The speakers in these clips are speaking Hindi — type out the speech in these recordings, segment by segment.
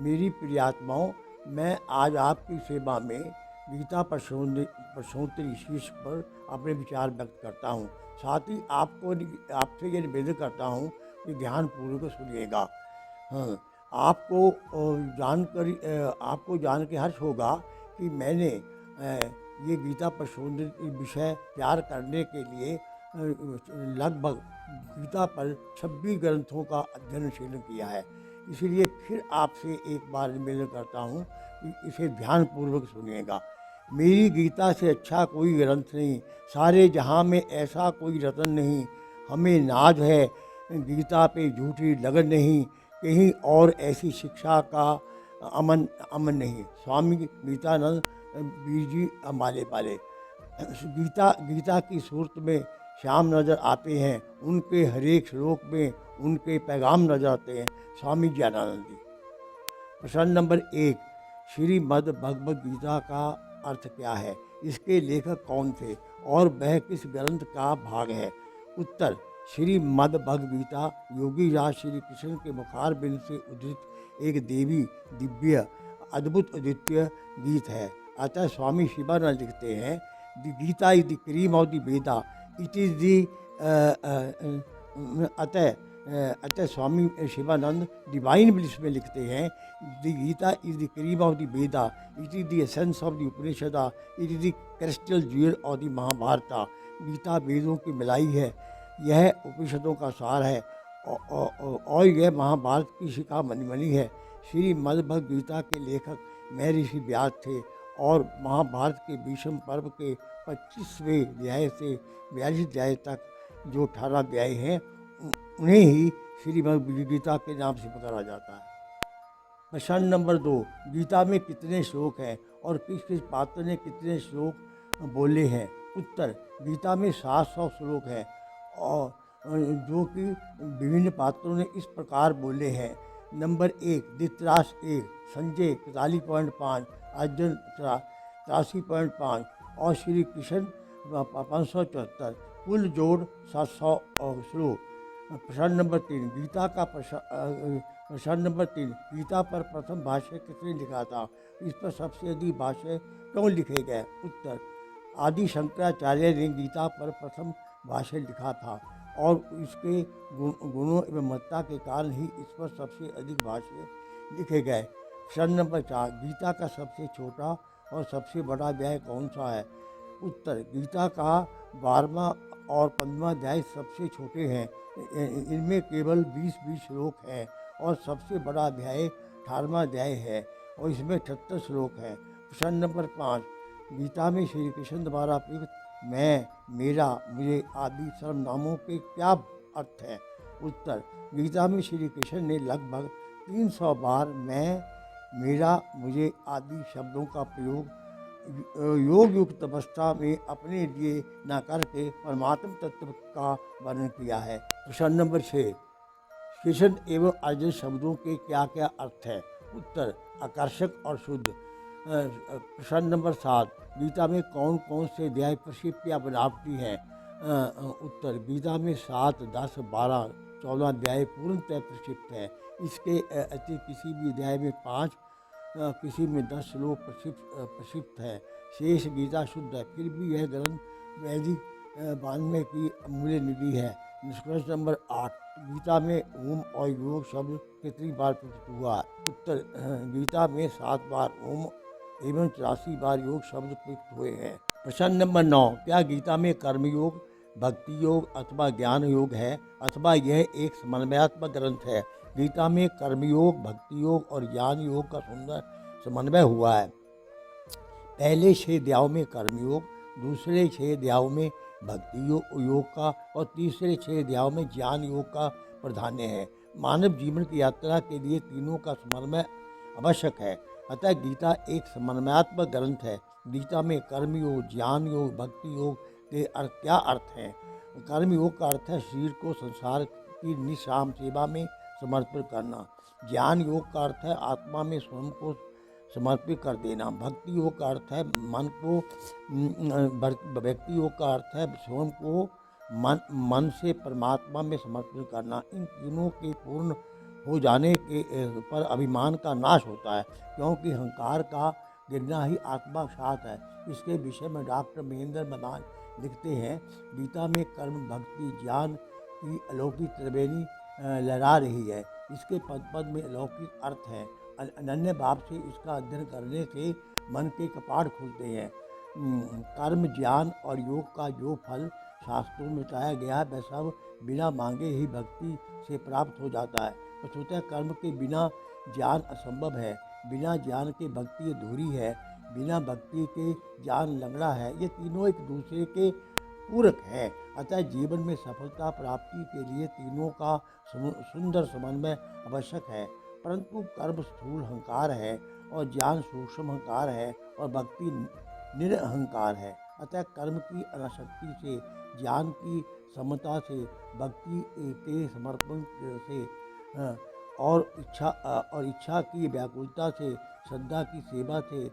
मेरी प्रियात्माओं, मैं आज आपकी सेवा में गीता प्रश्नोत्तरी शीर्ष पर अपने विचार व्यक्त करता हूँ। साथ ही आपसे ये निवेदन करता हूँ कि ध्यानपूर्वक सुनिएगा। हाँ, आपको जान के हर्ष होगा कि मैंने ये गीता प्रश्नोत्तरी विषय तैयार करने के लिए लगभग गीता पर 26 ग्रंथों का अध्ययन किया है। इसलिए फिर आपसे एक बार निवेदन करता हूँ कि इसे ध्यानपूर्वक सुनिएगा। मेरी गीता से अच्छा कोई ग्रंथ नहीं, सारे जहाँ में ऐसा कोई रतन नहीं। हमें नाज है गीता पे झूठी लगन नहीं, कहीं और ऐसी शिक्षा का अमन नहीं। स्वामी गीतानंद वीर जी अम्बाले पाले। गीता की सूरत में श्याम नज़र आते हैं, उनके हर एक श्लोक में उनके पैगाम नजर आते हैं। स्वामी ज्ञानानंद जी। प्रश्न नंबर 1, श्रीमद् भगवद गीता का अर्थ क्या है? इसके लेखक कौन थे और वह किस ग्रंथ का भाग है? उत्तर, श्रीमद् भगवद गीता योगी राज श्री कृष्ण के मुखार बिंद से उद्धृत एक देवी दिव्य अद्भुत अद्वितीय गीत है। अतः स्वामी शिवानंद लिखते हैं, the Gita is the cream of the Veda, it is the अतः स्वामी शिवानंद डिवाइन ब्लिस में लिखते हैं, the Gita is the cream of the Veda, it is the essence of the Upanishad, it is the crystal jewel of the Mahabharata. Gita वेदों की मिलाई है, यह उपनिषदों का सार है और यह महाभारत की शिखा मणि है। श्रीमद्भगवद गीता के लेखक महर्षि व्यास थे और महाभारत के भीष्म पर्व के 25वें अध्याय से 42 अध्याय तक जो 18 अध्याय हैं उन्हें ही श्रीमद्भगवद गीता के नाम से पुकारा जाता है। प्रश्न नंबर 2, गीता में कितने श्लोक हैं और किस किस पात्र ने कितने श्लोक बोले हैं? उत्तर, गीता में 700 श्लोक हैं और जो कि विभिन्न पात्रों ने इस प्रकार बोले हैं। नंबर 1, धृतराष्ट्र 1, संजय 43.5, अर्जुन 83.5 और श्री कृष्ण 574, कुल जोड़ 700 श्लोक। प्रश्न नंबर 3, प्रश्न नंबर 3, गीता पर प्रथम भाष्य किसने लिखा था? इस पर सबसे अधिक भाष्य क्यों लिखे गए? उत्तर, आदि शंकराचार्य ने गीता पर प्रथम भाष्य लिखा था और इसके गुणों एवं महत्ता के कारण ही इस पर सबसे अधिक भाष्य लिखे गए। प्रश्न नंबर 4, गीता का सबसे छोटा और सबसे बड़ा अध्याय कौन सा है? उत्तर, गीता का 12वां और 15वां अध्याय सबसे छोटे हैं, इनमें केवल 20-20 श्लोक हैं और सबसे बड़ा अध्याय 18वां अध्याय है और इसमें 78 श्लोक हैं। प्रश्न नंबर 5, गीता में श्री कृष्ण द्वारा प्रयुक्त मैं, मेरा, मुझे आदि सर्वनामों के क्या अर्थ है? उत्तर, गीता में श्री कृष्ण ने लगभग 300 बार मैं, मेरा, मुझे आदि शब्दों का प्रयोग योग युक्त अवस्था में अपने लिए न करके परमात्म तत्व का वर्णन किया है। प्रश्न नंबर 6, कृष्ण एवं अर्जुन शब्दों के क्या क्या अर्थ है? उत्तर, आकर्षक और शुद्ध। प्रश्न नंबर 7, गीता में कौन कौन से अध्याय प्रक्षिप्त या बनावटी हैं? उत्तर, गीता में 7, 10, 12, 14 अध्याय पूर्णतः प्रक्षिप्त है। इसके अतिरिक्त किसी भी अध्याय में 5, किसी में 10 श्लोक प्रक्षिप्त है। शेष गीता शुद्ध है, फिर भी यह ग्रंथ वैदिक वाङ्मय की अमूल्य निधि है। निष्कर्ष नंबर 8, गीता में ओम और योग शब्द कितनी बार प्रयुक्त हुआ? उत्तर, गीता में 7 बार ओम एवं 84 बार योग शब्द प्रयुक्त हुए हैं। प्रश्न नंबर 9, क्या गीता में कर्मयोग, भक्ति योग अथवा ज्ञान योग है अथवा यह एक समन्वयात्मक ग्रंथ है? गीता में कर्मयोग, भक्ति योग और ज्ञान योग का सुंदर समन्वय हुआ है। पहले 6 अध्यायों में कर्मयोग, दूसरे 6 अध्यायों में भक्ति योग का और तीसरे 6 अध्यायों में ज्ञान योग का प्राधान्य है। मानव जीवन की यात्रा के लिए तीनों का समन्वय आवश्यक है, अतः गीता एक समन्वयात्मक ग्रंथ है। गीता में कर्मयोग, ज्ञान योग, भक्ति योग के क्या अर्थ हैं? कर्मयोग का अर्थ है शरीर को संसार की निष्काम सेवा में समर्पित करना। ज्ञान योग का अर्थ है आत्मा में स्वयं को समर्पित कर देना। भक्ति योग का अर्थ है मन को व्यक्ति योग का अर्थ है स्वयं को मन से परमात्मा में समर्पित करना। इन तीनों के पूर्ण हो जाने के पर अभिमान का नाश होता है, क्योंकि अहंकार का गिरना ही आत्मावसात है। इसके विषय में डॉक्टर महेंद्र मदान लिखते हैं, गीता में कर्म, भक्ति, ज्ञान की अलौकिक त्रिवेणी लहरा रही है। इसके पद पद में अलौकिक अर्थ है। अनन्य भाव से इसका अध्ययन करने से मन के कपाट खुलते हैं। कर्म, ज्ञान और योग का जो फल शास्त्रों में बताया गया है, वह सब बिना मांगे ही भक्ति से प्राप्त हो जाता है। वस्तुतः कर्म के बिना ज्ञान असंभव है, बिना ज्ञान के भक्ति अधूरी है, बिना भक्ति के ज्ञान लंगड़ा है। ये तीनों एक दूसरे के पूरक है। अतः जीवन में सफलता प्राप्ति के लिए तीनों का सुंदर समन्वय आवश्यक है। परंतु कर्म स्थूल अहंकार है और ज्ञान सूक्ष्म अहंकार है और भक्ति निरअहंकार है। अतः कर्म की अनासक्ति से, ज्ञान की समता से, भक्ति के समर्पण से और इच्छा की व्याकुलता से, श्रद्धा की सेवा से,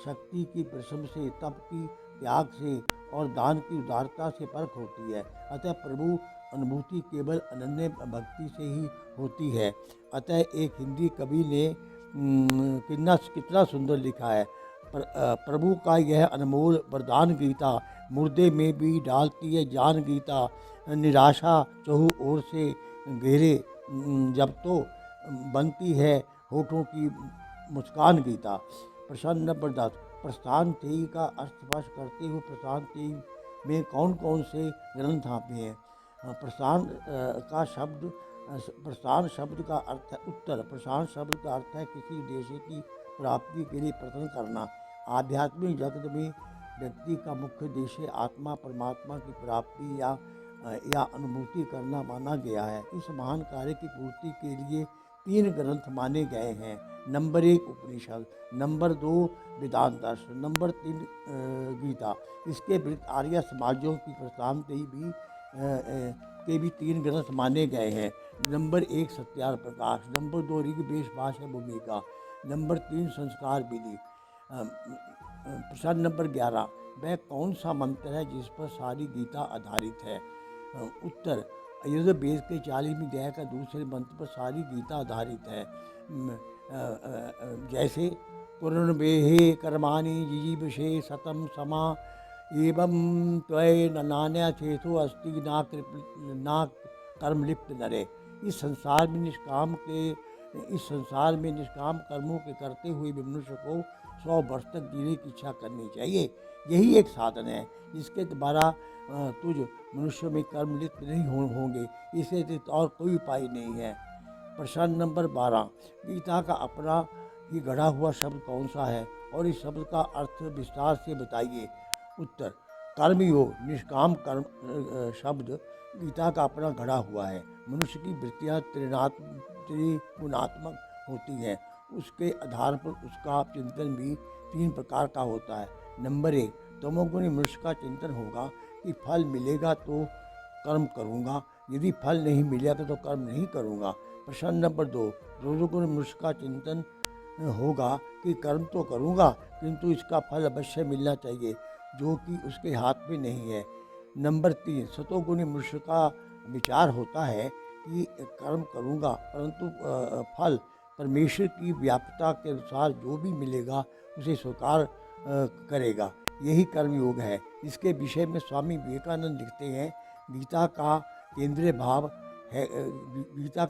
शक्ति की परिश्रम से, तप की त्याग से और दान की उदारता से परख होती है। अतः प्रभु अनुभूति केवल अनन्य भक्ति से ही होती है। अतः एक हिंदी कवि ने कितना सुंदर लिखा है, प्रभु का यह अनमोल वरदान गीता, मुर्दे में भी डालती है जान गीता, निराशा चहु ओर से घेरे, जब तो बनती है होठों की मुस्कान गीता। प्रसन्न बरदास, प्रस्थान तेई का अर्थ स्पष्ट करते हुए प्रस्थान तेई में कौन कौन से ग्रंथ आते हैं? प्रस्थान शब्द का अर्थ है उत्तर। प्रस्थान शब्द का अर्थ है किसी उद्देश्य की प्राप्ति के लिए प्रयत्न करना। आध्यात्मिक जगत में व्यक्ति का मुख्य उद्देश्य आत्मा परमात्मा की प्राप्ति या अनुभूति करना माना गया है। इस महान कार्य की पूर्ति के लिए 3 ग्रंथ माने गए हैं। नंबर 1 उपनिषद, नंबर 2 वेदांत दर्शन, नंबर 3 गीता। इसके विरुद्ध आर्य समाजों की प्रस्थानत्रयी के भी 3 ग्रंथ माने गए हैं। नंबर 1 सत्यार प्रकाश, नंबर 2 ऋग्वेद भाषा भूमिका, नंबर 3 संस्कार विधि। प्रश्न नंबर 11, वह कौन सा मंत्र है जिस पर सारी गीता आधारित है? उत्तर, यजुर्वेद के 40वीं अध्याय का दूसरे मंत्र पर सारी गीता आधारित है। जैसे कुर्वन्वेह कर्माणि जिजीविषे सतम समा एवं त्वय नान्यथेषु अस्ति ना कर्म लिप्त नरे। इस संसार में निष्काम कर्मों के करते हुए भी मनुष्य को 100 वर्ष तक जीने की इच्छा करनी चाहिए। यही एक साधन है जिसके द्वारा तुझ मनुष्य में कर्म लिप्त नहीं होंगे। इससे और कोई उपाय नहीं है। प्रश्न नंबर 12, गीता का अपना ही गढ़ा हुआ शब्द कौन सा है और इस शब्द का अर्थ विस्तार से बताइए। उत्तर, कर्मयोग, निष्काम कर्म शब्द गीता का अपना गढ़ा हुआ है। मनुष्य की वृत्तियाँ त्रिगुणात्मक होती हैं। उसके आधार पर उसका चिंतन भी 3 प्रकार का होता है। नंबर 1, तमोगुणी मनुष्य का चिंतन होगा कि फल मिलेगा तो कर्म करूँगा, यदि फल नहीं मिलेगा तो कर्म नहीं करूँगा। प्रश्न नंबर 2, रजोगुणी मनुष्य का चिंतन होगा कि कर्म तो करूँगा किंतु इसका फल अवश्य मिलना चाहिए, जो कि उसके हाथ में नहीं है। नंबर 3, सतोगुणी मनुष्य का विचार होता है कि कर्म करूँगा परंतु फल परमेश्वर की व्याप्यता के अनुसार जो भी मिलेगा उसे स्वीकार करेगा। यही कर्मयोग है। इसके विषय में स्वामी विवेकानंद लिखते हैं, गीता का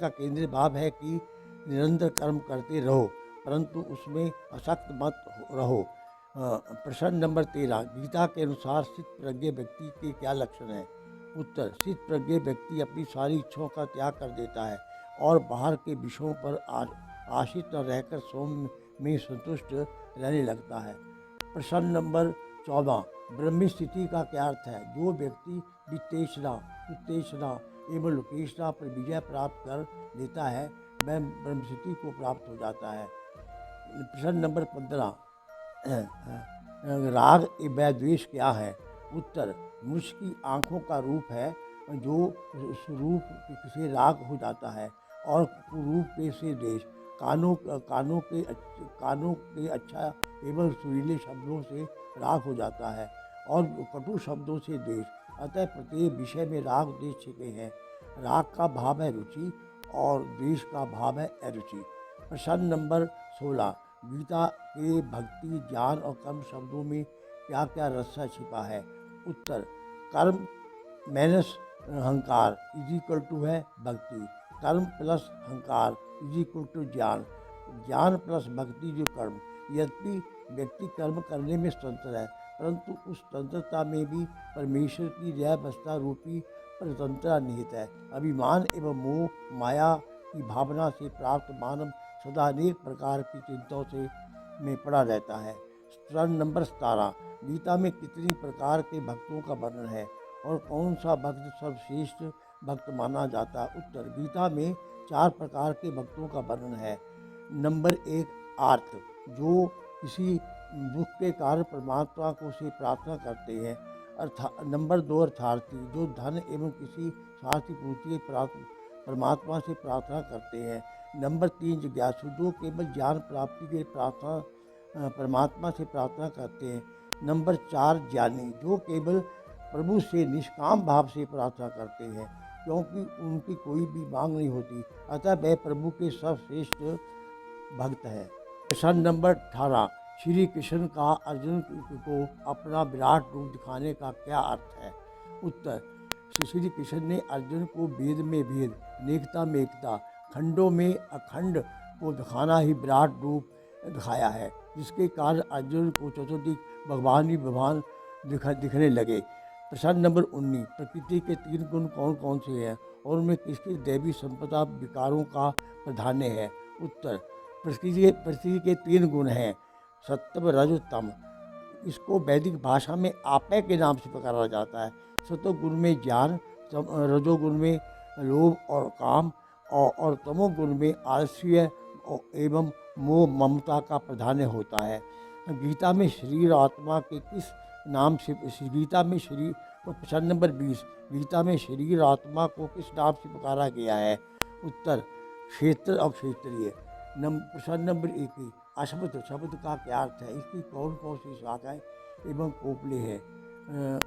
केंद्रीय भाव है कि निरंतर कर्म करते रहो परंतु उसमें आसक्त मत रहो। प्रश्न नंबर 13, गीता के अनुसार स्थित प्रज्ञ व्यक्ति के क्या लक्षण हैं? उत्तर, स्थित प्रज्ञ व्यक्ति अपनी सारी इच्छाओं का त्याग कर देता है और बाहर के विषयों पर आश्रित न रहकर स्वयं में संतुष्ट रहने लगता है। प्रश्न नंबर 14, ब्रह्मी स्थिति का क्या अर्थ है? जो व्यक्ति वित्तेषणा एवं लोकेशना पर विजय प्राप्त कर लेता है वह ब्रह्म स्थिति को प्राप्त हो जाता है। प्रश्न नंबर 15, राग व द्वेष क्या है? उत्तर, मनुष्य की आँखों का रूप है जो उस रूप से राग हो जाता है और रूप से द्वेष, कानों के अच्छा एवं सुरीले शब्दों से राग हो जाता है और कटु शब्दों से द्वेष। अतः प्रत्येक विषय में राग द्वेष छिपे हैं। राग का भाव है रुचि और द्वेष का भाव है अरुचि। प्रश्न नंबर 16, गीता के भक्ति, ज्ञान और कर्म शब्दों में क्या क्या रहस्य छिपा है? उत्तर, कर्म माइनस अहंकार इज इक्वल टू है भक्ति, कर्म प्लस अहंकार इज इक्वल टू ज्ञान, ज्ञान प्लस भक्ति जो कर्म। यद्यपि व्यक्ति कर्म करने में स्वतंत्र है, परंतु उस स्वतंत्रता में भी परमेश्वर की व्यवस्था रूपी स्वतंत्रता निहित है। अभिमान एवं मोह माया की भावना से प्राप्त मानव सदा अनेक प्रकार की चिंताओं से में पड़ा रहता है। प्रश्न नंबर 17, गीता में कितनी प्रकार के भक्तों का वर्णन है और कौन सा भक्त सर्वश्रेष्ठ भक्त माना जाता है? उत्तर, गीता में 4 प्रकार के भक्तों का वर्णन है। नंबर 1, आर्त, जो किसी दुख के कारण परमात्मा को से प्रार्थना करते हैं। नंबर 2, अर्थार्थी, जो धन एवं किसी स्वास्थ्य पूर्ति के परमात्मा से प्रार्थना करते हैं। नंबर 3, जिज्ञासु, जो केवल ज्ञान प्राप्ति के परमात्मा से प्रार्थना करते हैं। नंबर 4, ज्ञानी, जो केवल प्रभु से निष्काम भाव से प्रार्थना करते हैं, क्योंकि उनकी कोई भी मांग नहीं होती, अतः वह प्रभु के सर्वश्रेष्ठ भक्त है। प्रश्न नंबर 18, श्री कृष्ण का अर्जुन को अपना विराट रूप दिखाने का क्या अर्थ है? उत्तर, श्री कृष्ण ने अर्जुन को वेद में वेद, नेकता में एकता, खंडों में अखंड को दिखाना ही विराट रूप दिखाया है, जिसके कारण अर्जुन को चतुर्दिक भगवान ही भगवान दिखने लगे। प्रश्न नंबर 19, प्रकृति के 3 गुण कौन कौन से हैं और उनमें किसकी दैवी संपदा विकारों का प्राधान्य है? उत्तर, प्रकृति के 3 गुण हैं, सत्व रज तम। इसको वैदिक भाषा में आपे के नाम से पुकारा जाता है। सत्वगुण में ज्ञान, रजोगुण में लोभ और काम और तमोगुण में आलस्य एवं मोह ममता का प्राधान्य होता है। गीता में शरीर आत्मा के किस नाम से प्रश्न नंबर 20, गीता में शरीर आत्मा को किस नाम से पुकारा गया है? उत्तर, क्षेत्र और क्षेत्रीय। प्रश्न नंबर 21, अशब्द शब्द का क्या अर्थ है? इसकी कौन कौन सी शाखाएं एवं कोपले हैं?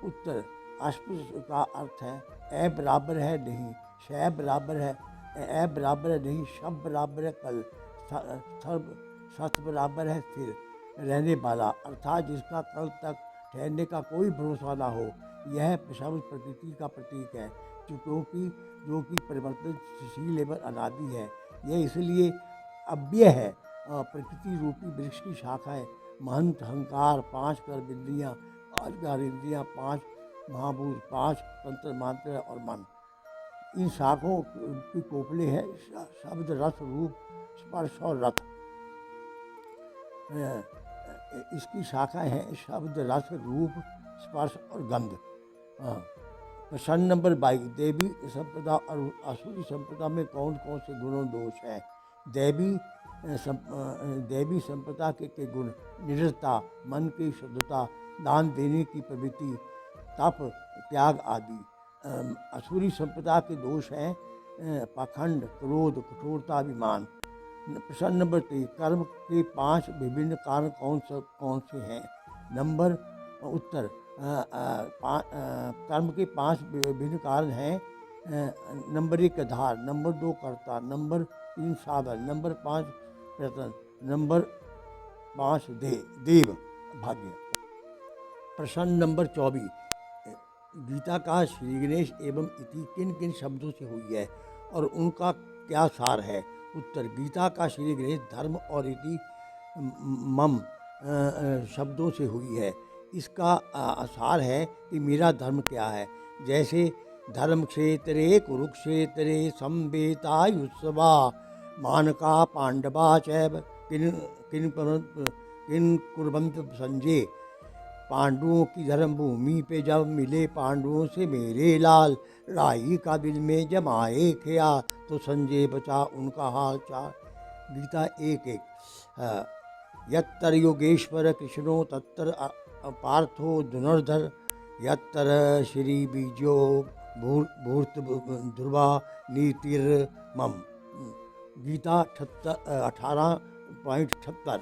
उत्तर, अशब्द का अर्थ है ए बराबर है नहीं, शय बराबर है, ए बराबर है नहीं, शब बराबर है कल, सत बराबर है स्थिर रहने वाला, अर्थात जिसका कल तक ठहरने का कोई भरोसा ना हो। यह शब्द प्रकृति का प्रतीक है, जो कि परिवर्तनशील एवं अनादि है। यह इसलिए अव्यय है। प्रकृति रूपी वृक्ष की शाखाएं महंत, अहंकार, 5 कर्म इंद्रियाँ, 5 ज्ञानेंद्रियाँ, 5 महाभूत, 5 तंत्र मात्र और मन। इन शाखों की कोपले हैं शब्द, रस, रूप, स्पर्श और रथ। इसकी शाखाएं हैं शब्द, रस, रूप, स्पर्श और गंध। प्रश्न नंबर 22, देवी संपदा और असुरी संपदा में कौन कौन से गुणों दोष हैं? देवी संपदा के गुण निडरता, मन की शुद्धता, दान देने की प्रवृत्ति, तप, त्याग आदि। असुरी संपदा के दोष हैं पाखंड, क्रोध, कठोरता, अभिमान। प्रश्न नंबर 23, कर्म के 5 विभिन्न कारण कौन से हैं? उत्तर, कर्म के 5 विभिन्न कारण हैं। नंबर 1, आधार, नंबर 2, कर्ता, नंबर 3, साधन, नंबर 5, प्रयत्न, नंबर 5, देव, भाग्य। प्रश्न नंबर 24, गीता का श्री गणेश एवं इति किन किन शब्दों से हुई है और उनका क्या सार है? उत्तर, गीता का श्री गणेश धर्म और इति मम शब्दों से हुई है। इसका सार है कि मेरा धर्म क्या है। जैसे धर्म क्षेत्रे कुरुक्षेत्रे संवेतायुत्सवा मानका पांडवा चैव किन कुर्वन्त संजय। पांडवों की धर्म भूमि पे जब मिले पांडवों से मेरे लाल, राही का दिल में जमाए ख्या तो संजय बचा उनका हाल चाल। गीता 1:1। यत्तर योगेश्वर कृष्णो तत्तर पार्थो धनुर्धर, यत्तर श्री बीजो भूर्त ध्रुवा नीतिर्मम। गीता 18.78।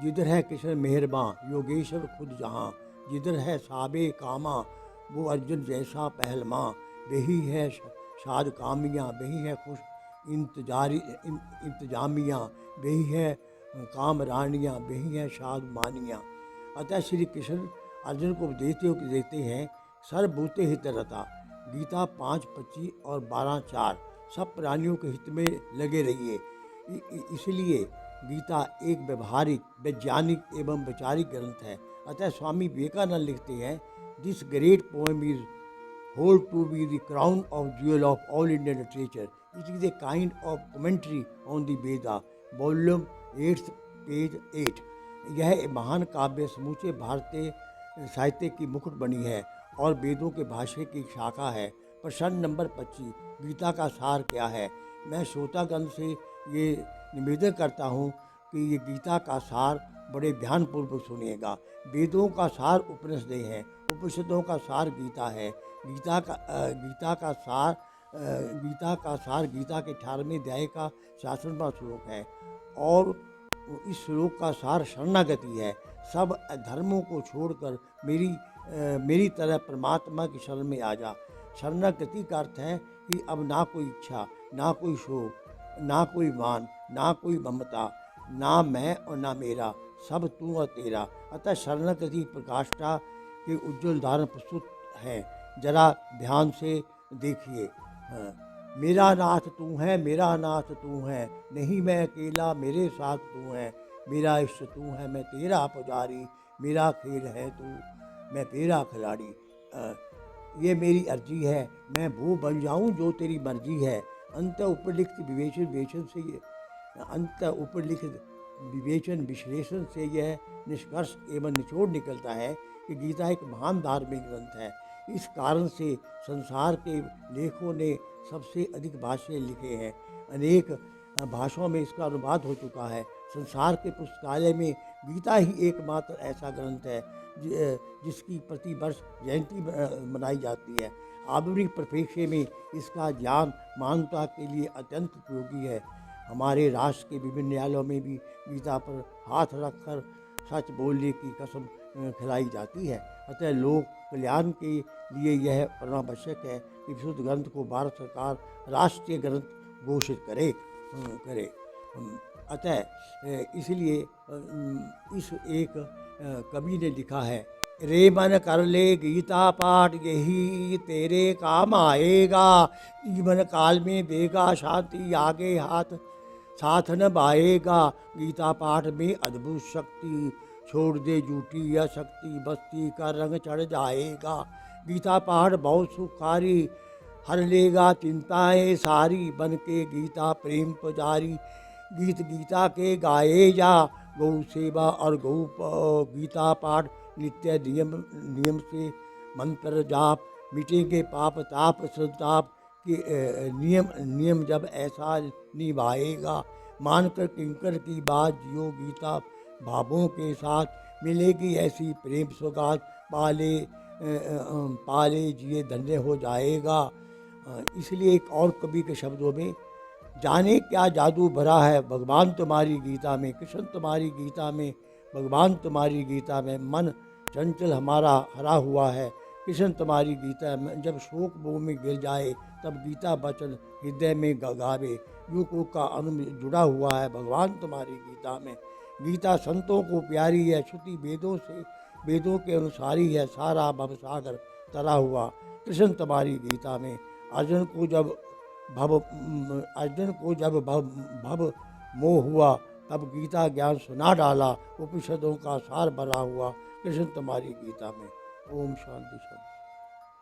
जिधर है कृष्ण मेहरबान, योगेश्वर खुद जहाँ, जिधर है साबे कामा, वो अर्जुन जैसा पहलवान, वही है शाद कामियाँ, वही है खुश इंतजामियाँ, वही है काम रानियाँ, वही है शाद मानियाँ। अतः श्री कृष्ण अर्जुन को उपदेश देते हैं, सर्वभूते हित रता। गीता 5:25 और 12:4। सब प्राणियों के हित में लगे रहिए। इसलिए गीता एक व्यवहारिक, वैज्ञानिक एवं वैचारिक ग्रंथ है। अतः स्वामी विवेकानंद लिखते हैं, this great poem is hold to be the crown of jewel of all Indian literature. It is a kind of commentary on the Veda, volume 8, page 8. यह महान काव्य समूचे भारतीय साहित्य की मुकुट बनी है और वेदों के भाष्य की शाखा है। प्रश्न नंबर 25, गीता का सार क्या है? मैं श्रोतागण से ये निवेदन करता हूँ कि ये गीता का सार बड़े ध्यानपूर्वक सुनिएगा। वेदों का सार उपनिषदें हैं, उपनिषदों का सार गीता है। गीता का सार गीता के 18वें अध्याय का 66वां श्लोक है और इस श्लोक का सार शरणागति है। सब धर्मों को छोड़कर मेरी तरह परमात्मा की शरण में आ जा। शरणागति का अर्थ है कि अब ना कोई इच्छा, ना कोई शोक, ना कोई मान, ना कोई ममता, ना मैं और ना मेरा, सब तू और तेरा। अतः शरणागति प्रकाष्ठा के उज्ज्वल उदाहरण प्रस्तुत है। जरा ध्यान से देखिए। मेरा नाथ तू है, मेरा नाथ तू है, नहीं मैं अकेला, मेरे साथ तू है। मेरा इष्ट तू है, मैं तेरा पुजारी, मेरा खेल है तू, मैं तेरा खिलाड़ी। ये मेरी अर्जी है, मैं वो बन जाऊं जो तेरी मर्जी है। अंत उपलिखित विवेचन विश्लेषण से यह निष्कर्ष एवं निचोड़ निकलता है कि गीता एक महान धार्मिक ग्रंथ है। इस कारण से संसार के लेखकों ने सबसे अधिक भाष्य लिखे हैं। अनेक भाषाओं में इसका अनुवाद हो चुका है। संसार के पुस्तकालय में गीता ही एकमात्र ऐसा ग्रंथ है जिसकी प्रतिवर्ष जयंती मनाई जाती है। आधुनिक परिप्रेक्ष्य में इसका ज्ञान मानवता के लिए अत्यंत उपयोगी है। हमारे राष्ट्र के विभिन्न न्यायालयों में भी गीता पर हाथ रखकर सच बोलने की कसम खिलाई जाती है। अतः लोक कल्याण के लिए यह परमावश्यक है कि विशुद्ध ग्रंथ को भारत सरकार राष्ट्रीय ग्रंथ घोषित करे। अतः इसलिए इस एक कवि ने लिखा है, रे मन कर ले गीता पाठ, यही तेरे काम आएगा। जीवन काल में देगा शांति, आगे हाथ साथ न बाएगा। गीता पाठ में अद्भुत शक्ति, छोड़ दे झूठी या शक्ति, बस्ती का रंग चढ़ जाएगा। गीता पाठ बहुत सुखारी, हर लेगा चिंताएं सारी, बन के गीता प्रेम पुजारी। गीत गीता के गाए जा, गौ सेवा और गीता पाठ नित्य नियम से मंत्र जाप, मिटेंगे पाप ताप संताप के नियम जब ऐसा निभाएगा। मानकर किंकर की बात जियो गीता भावों के साथ, मिलेगी ऐसी प्रेम सौगात, पाले जिए धन्य हो जाएगा। इसलिए एक और कवि के शब्दों में, जाने क्या जादू भरा है भगवान तुम्हारी गीता में, कृष्ण तुम्हारी गीता में, भगवान तुम्हारी गीता में, मन चंचल हमारा हरा हुआ है कृष्ण तुम्हारी गीता में। जब शोक मोह में गिर जाए तब गीता वचन हृदय में गावे, युगों का अनुम जुड़ा हुआ है भगवान तुम्हारी गीता में। गीता संतों को प्यारी है, श्रुति वेदों के अनुसारी है, सारा भवसागर तरा हुआ कृष्ण तुम्हारी गीता में। अर्जुन को जब भव मोह हुआ तब गीता ज्ञान सुना डाला, उपनिषदों का सार भरा हुआ कृष्ण तुम्हारी गीता में। ओम शांति शांति।